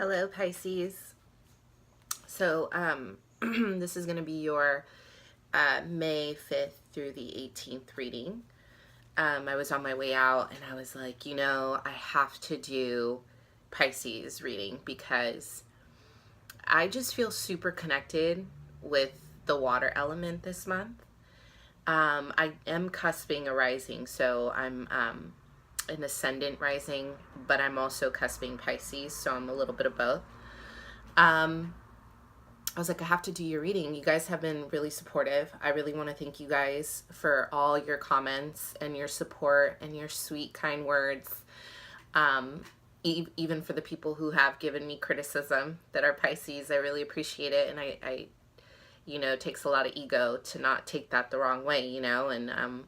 Hello, Pisces. So, this is going to be your May 5th through the 18th reading. I was on my way out and I was like, I have to do Pisces reading because I just feel super connected with the water element this month. I am cusping a rising, so I'm an ascendant rising, but I'm also cusping Pisces, so I'm a little bit of both. I was like, I have to do your reading. You guys have been really supportive. I really want to thank you guys for all your comments and your support and your sweet, kind words. Even for the people who have given me criticism that are Pisces, I really appreciate it. And I it takes a lot of ego to not take that the wrong way, and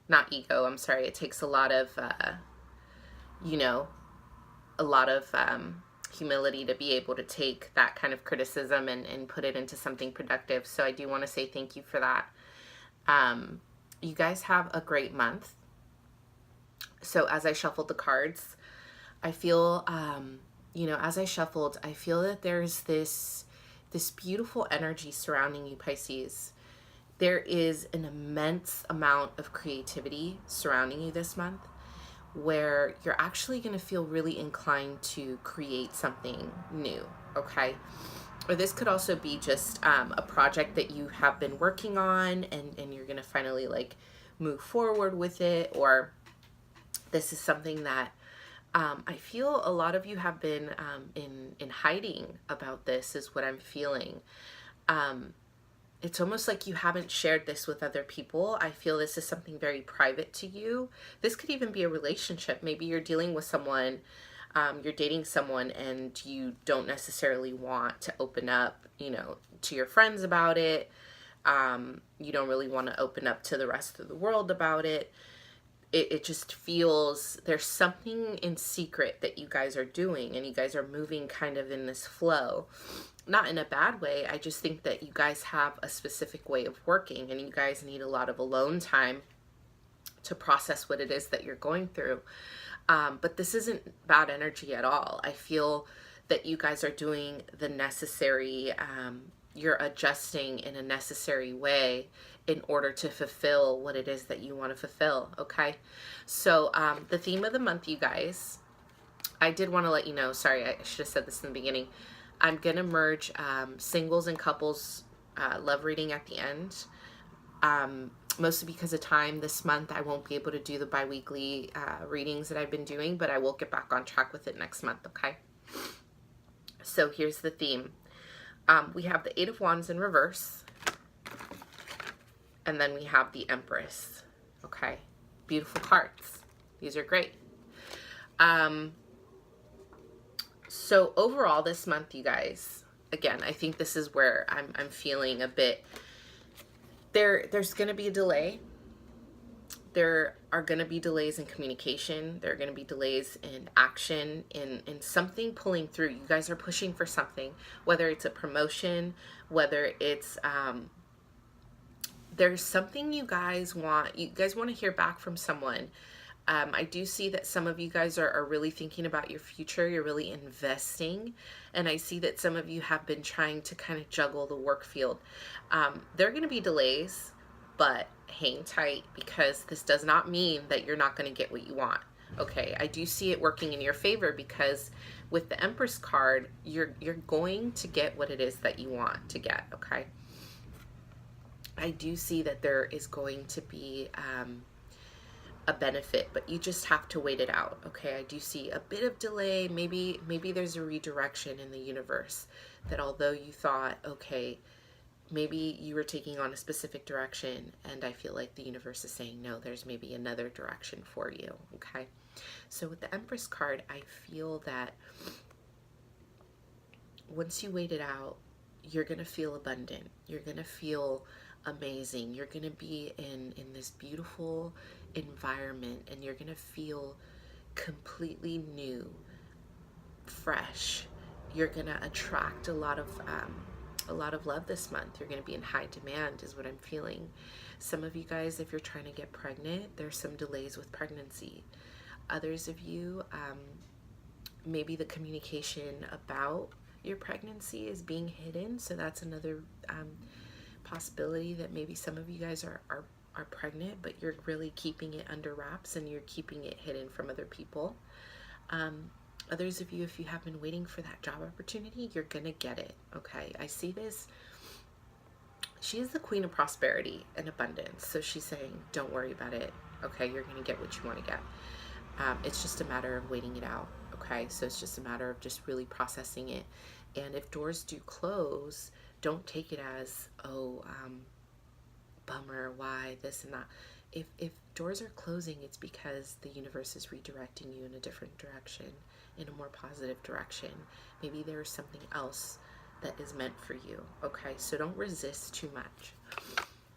not ego, I'm sorry. It takes a lot of, a lot of humility to be able to take that kind of criticism and put it into something productive. So I do want to say thank you for that. You guys have a great month. So as I shuffled the cards, I feel, as I shuffled, I feel that there's this beautiful energy surrounding you, Pisces. There is an immense amount of creativity surrounding you this month, where you're actually going to feel really inclined to create something new, okay? Or this could also be just a project that you have been working on and you're going to finally move forward with it, or this is something that I feel a lot of you have been in hiding about. This is what I'm feeling. It's almost like you haven't shared this with other people. I feel this is something very private to you. This could even be a relationship. Maybe you're dealing with someone, you're dating someone, and you don't necessarily want to open up, to your friends about it. You don't really want to open up to the rest of the world about it. It just feels there's something in secret that you guys are doing, and you guys are moving kind of in this flow. Not in a bad way. I just think that you guys have a specific way of working, and you guys need a lot of alone time to process what it is that you're going through. But this isn't bad energy at all. I feel that you guys are doing the necessary, you're adjusting in a necessary way in order to fulfill what it is that you want to fulfill, okay? So the theme of the month, you guys, I did want to let you know, sorry, I should have said this in the beginning. I'm going to merge singles and couples love reading at the end. Mostly because of time this month, I won't be able to do the bi-weekly readings that I've been doing, but I will get back on track with it next month, okay? So here's the theme. We have the Eight of Wands in reverse, and then we have the Empress, okay? Beautiful cards. These are great. So overall this month, you guys, again, I think this is where I'm feeling a bit, there's going to be a delay. There are going to be delays in communication. There are going to be delays in action, in something pulling through. You guys are pushing for something, whether it's a promotion, whether it's, there's something you guys want to hear back from someone. I do see that some of you guys are really thinking about your future. You're really investing. And I see that some of you have been trying to kind of juggle the work field. There are going to be delays, but hang tight, because this does not mean that you're not going to get what you want. Okay, I do see it working in your favor, because with the Empress card, you're going to get what it is that you want to get, okay? I do see that there is going to be a benefit, but you just have to wait it out, okay? I do see a bit of delay. Maybe there's a redirection in the universe, that although you thought, okay, maybe you were taking on a specific direction, and I feel like the universe is saying, no, there's maybe another direction for you, okay? So with the Empress card, I feel that once you wait it out, you're going to feel abundant. You're going to feel amazing. You're going to be in this beautiful environment, and you're going to feel completely new, fresh. You're going to attract a lot of love this month. You're going to be in high demand is what I'm feeling. Some of you guys, if you're trying to get pregnant, there's some delays with pregnancy. Others of you, maybe the communication about your pregnancy is being hidden. So that's another possibility, that maybe some of you guys are pregnant, but you're really keeping it under wraps and you're keeping it hidden from other people. Others of you, if you have been waiting for that job opportunity, you're gonna get it. Okay, I see this. She is the queen of prosperity and abundance, so she's saying don't worry about it. Okay, you're gonna get what you want to get. It's just a matter of waiting it out. Okay, so it's just a matter of just really processing it. And if doors do close, don't take it as, oh, bummer, why this and that. If doors are closing, it's because the universe is redirecting you in a different direction, in a more positive direction. Maybe there's something else that is meant for you. Okay, so don't resist too much.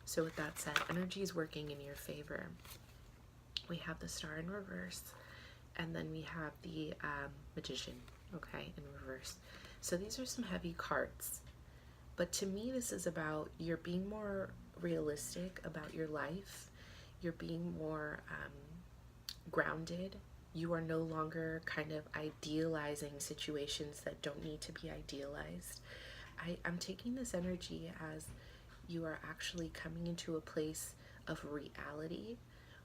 So with that said, energy is working in your favor. We have the Star in reverse, and then we have the Magician, okay, in reverse. So these are some heavy cards, but to me this is about you're being more realistic about your life. You're being more grounded. You are no longer kind of idealizing situations that don't need to be idealized. I'm taking this energy as you are actually coming into a place of reality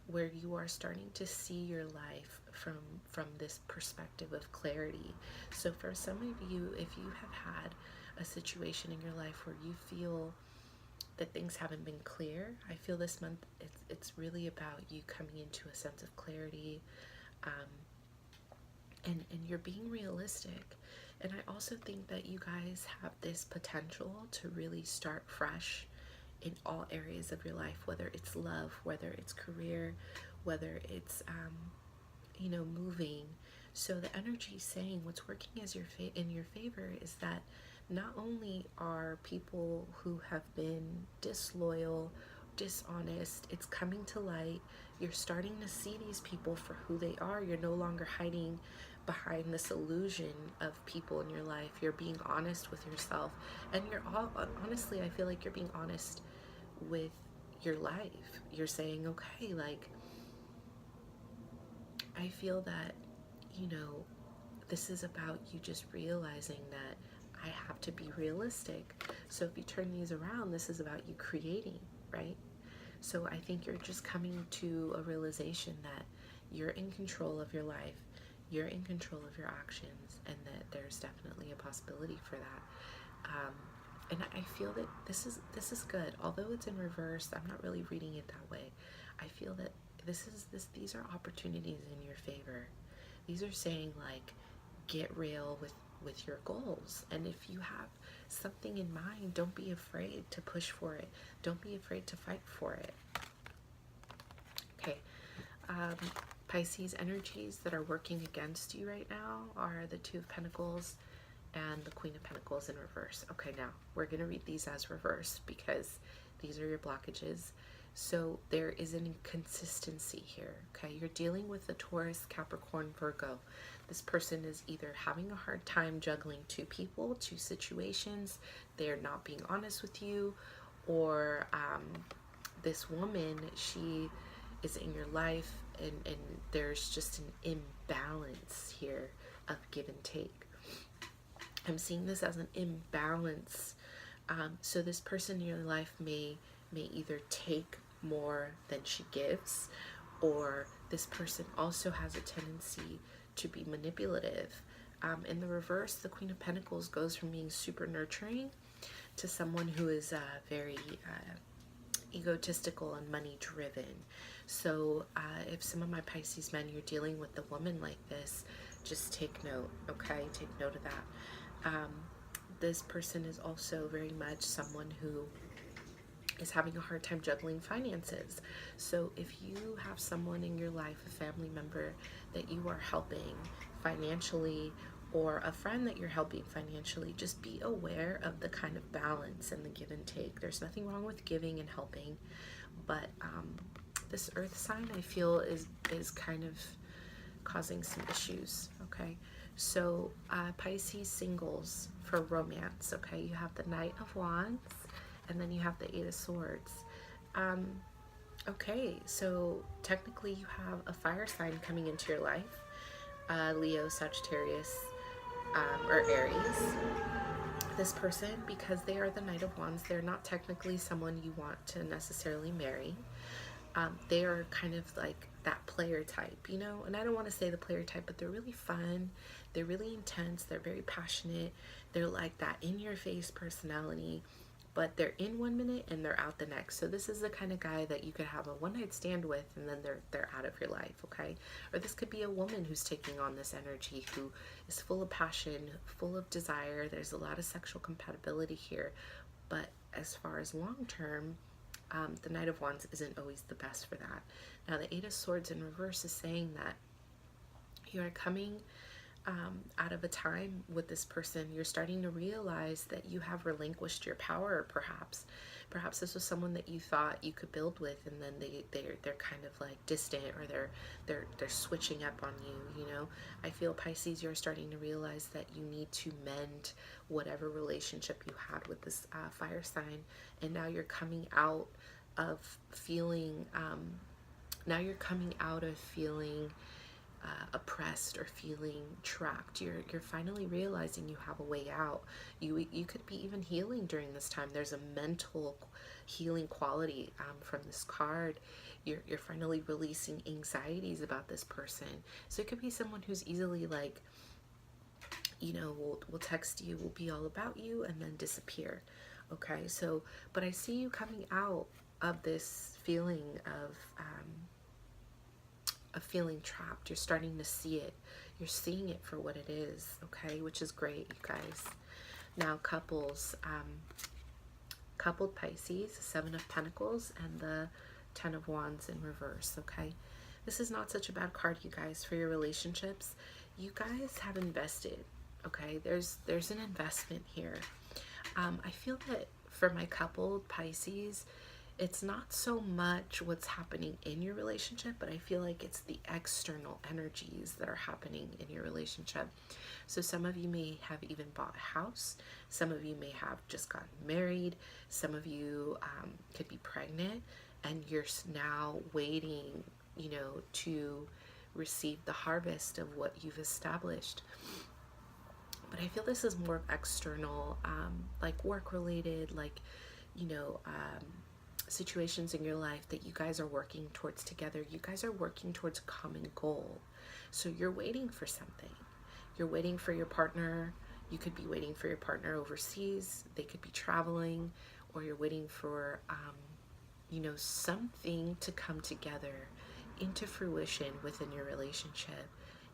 where you are starting to see your life from this perspective of clarity. So for some of you, if you have had a situation in your life where you feel that things haven't been clear, I feel this month it's really about you coming into a sense of clarity, and you're being realistic. And I also think that you guys have this potential to really start fresh in all areas of your life, whether it's love, whether it's career, whether it's moving. So the energy saying what's working as in your favor is that not only are people who have been disloyal, dishonest, it's coming to light. You're starting to see these people for who they are. You're no longer hiding behind this illusion of people in your life. You're being honest with yourself, and honestly, I feel like you're being honest with your life. You're saying, okay, like, I feel that, this is about you just realizing that I have to be realistic. So if you turn these around, this is about you creating, right? So I think you're just coming to a realization that you're in control of your life, you're in control of your actions, and that there's definitely a possibility for that. And I feel that this is good. Although it's in reverse, I'm not really reading it that way. I feel that these are opportunities in your favor. These are saying, like, get real with your goals. And if you have something in mind, don't be afraid to push for it. Don't be afraid to fight for it. Okay. Pisces energies that are working against you right now are the Two of Pentacles and the Queen of Pentacles in reverse. Okay, now we're going to read these as reverse because these are your blockages. So there is an inconsistency here, okay? You're dealing with the Taurus, Capricorn, Virgo. This person is either having a hard time juggling two people, two situations, they're not being honest with you, or this woman, she is in your life and there's just an imbalance here of give and take. I'm seeing this as an imbalance. So this person in your life may either take more than she gives, or this person also has a tendency to be manipulative. In the reverse, the Queen of Pentacles goes from being super nurturing to someone who is very egotistical and money driven. So if some of my Pisces men, you're dealing with a woman like this, just take note, okay? Take note of that. This person is also very much someone who is having a hard time juggling finances. So if you have someone in your life, a family member that you are helping financially, or a friend that you're helping financially, just be aware of the kind of balance and the give and take. There's nothing wrong with giving and helping, but this earth sign, I feel, is kind of causing some issues, okay? So Pisces singles for romance, okay? You have the Knight of Wands, and then you have the Eight of Swords. Okay, so technically you have a fire sign coming into your life. Leo, Sagittarius, or Aries. This person, because they are the Knight of Wands, they're not technically someone you want to necessarily marry. They are kind of like that player type, you know, and I don't want to say the player type, but they're really fun, they're really intense, they're very passionate, they're like that in your face personality, but they're in 1 minute and they're out the next. So this is the kind of guy that you could have a one night stand with and then they're out of your life, okay? Or this could be a woman who's taking on this energy, who is full of passion, full of desire. There's a lot of sexual compatibility here, but as far as long term, the Knight of Wands isn't always the best for that. Now, the Eight of Swords in reverse is saying that you are coming out of a time with this person. You're starting to realize that you have relinquished your power, perhaps. Perhaps this was someone that you thought you could build with, and then they're kind of like distant, or they're switching up on you, you know. I feel, Pisces, you're starting to realize that you need to mend whatever relationship you had with this fire sign, and now you're coming out of feeling oppressed or feeling trapped. You're finally realizing you have a way out. You could be even healing during this time. There's a mental healing quality from this card. You're finally releasing anxieties about this person. So it could be someone who's easily like, you know, will text you, will be all about you, and then disappear. Okay, so, but I see you coming out of this feeling of feeling trapped. You're starting to see it. You're seeing it for what it is, okay, which is great, you guys. Now, couples, coupled Pisces, 7 of Pentacles, and the 10 of Wands in reverse, okay? This is not such a bad card, you guys, for your relationships. You guys have invested, okay? There's an investment here. I feel that for my coupled Pisces, it's not so much what's happening in your relationship, but I feel like it's the external energies that are happening in your relationship. So some of you may have even bought a house. Some of you may have just gotten married. Some of you could be pregnant, and you're now waiting, you know, to receive the harvest of what you've established. But I feel this is more external, like work related, like, you know, situations in your life that you guys are working towards together. You guys are working towards a common goal. So you're waiting for something. You're waiting for your partner. You could be waiting for your partner overseas. They could be traveling, or you're waiting for, you know, something to come together into fruition within your relationship.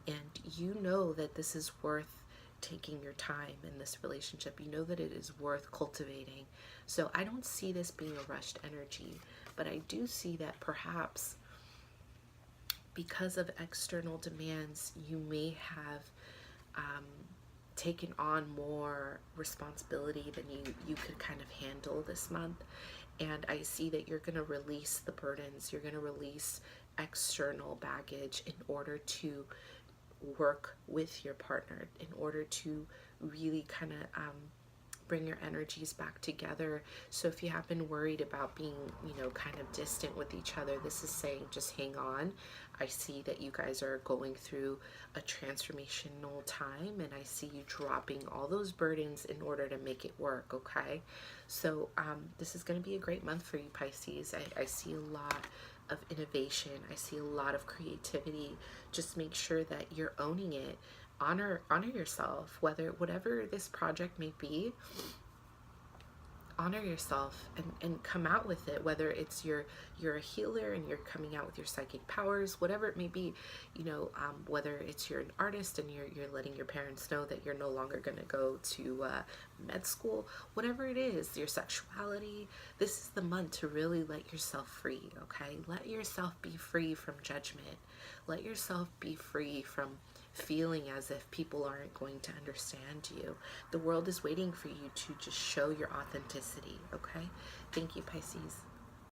And you know that this is worth taking your time in this relationship. You know that it is worth cultivating. So I don't see this being a rushed energy, but I do see that perhaps because of external demands, you may have taken on more responsibility than you could kind of handle this month. And I see that you're going to release the burdens. You're going to release external baggage in order to work with your partner, in order to really kind of bring your energies back together. So if you have been worried about being, you know, kind of distant with each other, this is saying just hang on. I see that you guys are going through a transformational time, and I see you dropping all those burdens in order to make it work, okay? So this is going to be a great month for you, Pisces. I see a lot of innovation. I see a lot of creativity. Just make sure that you're owning it. Honor yourself, whatever this project may be. Honor yourself and come out with it, whether it's you're a healer and you're coming out with your psychic powers, whatever it may be, you know, whether it's you're an artist and you're letting your parents know that you're no longer going to go to med school, whatever it is, your sexuality, this is the month to really let yourself free, okay? Let yourself be free from judgment. Let yourself be free from feeling as if people aren't going to understand you. The world is waiting for you to just show your authenticity, okay? Thank you, Pisces.